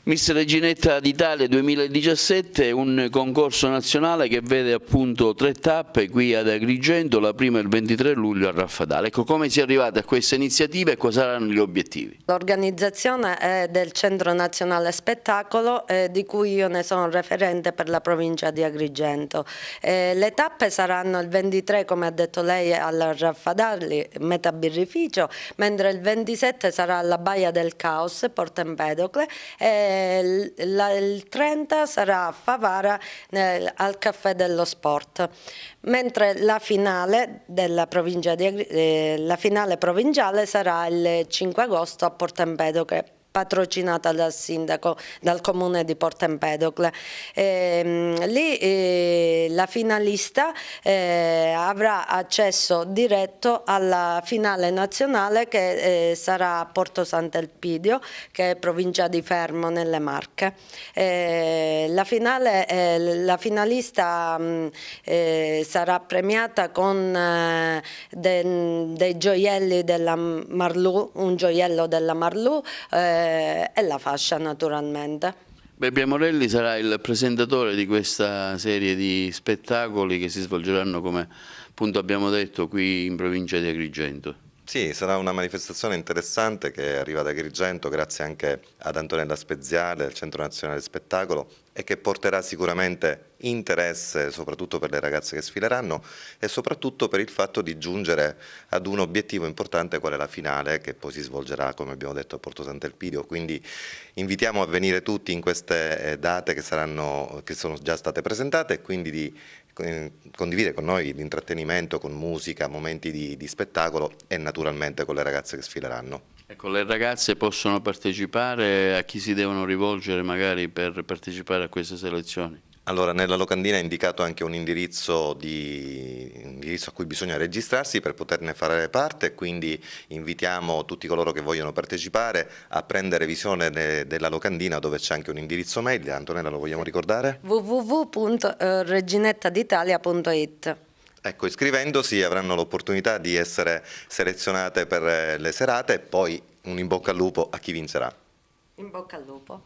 Miss Reginetta d'Italia 2017 è un concorso nazionale che vede appunto 3 tappe qui ad Agrigento, la prima il 23 luglio a Raffadale. Ecco, come si è arrivati a questa iniziativa e cosa saranno gli obiettivi? L'organizzazione è del Centro Nazionale Spettacolo, di cui io ne sono referente per la provincia di Agrigento. Le tappe saranno il 23, come ha detto lei, al Raffadale, metà birrificio, mentre il 27 sarà alla Baia del Caos, Porto Empedocle, il 30 sarà a Favara al Caffè dello Sport, mentre la finale la finale provinciale sarà il 5 agosto a Porto Empedocle, patrocinata dal sindaco, dal comune di Porto Empedocle. Lì la finalista avrà accesso diretto alla finale nazionale che sarà a Porto Sant'Elpidio, che è provincia di Fermo nelle Marche. La finalista sarà premiata con dei gioielli della Marlù, un gioiello della Marlù, e la fascia naturalmente. Beppe Morelli sarà il presentatore di questa serie di spettacoli che si svolgeranno, come appunto abbiamo detto, qui in provincia di Agrigento. Sì, sarà una manifestazione interessante che arriva da Agrigento grazie anche ad Antonella Speziale, del Centro Nazionale Spettacolo, e che porterà sicuramente interesse soprattutto per le ragazze che sfileranno e soprattutto per il fatto di giungere ad un obiettivo importante qual è la finale, che poi si svolgerà, come abbiamo detto, a Porto Sant'Elpidio. Quindi invitiamo a venire tutti in queste date che sono già state presentate, e quindi di condividere con noi l'intrattenimento con musica, momenti di spettacolo e naturalmente con le ragazze che sfileranno. Ecco, le ragazze possono partecipare, a chi si devono rivolgere magari per partecipare a queste selezioni? Allora, nella locandina è indicato anche un indirizzo a cui bisogna registrarsi per poterne fare parte, quindi invitiamo tutti coloro che vogliono partecipare a prendere visione della locandina, dove c'è anche un indirizzo mail. Antonella, lo vogliamo ricordare? www.reginettaditalia.it. Ecco, iscrivendosi avranno l'opportunità di essere selezionate per le serate e poi un in bocca al lupo a chi vincerà. In bocca al lupo.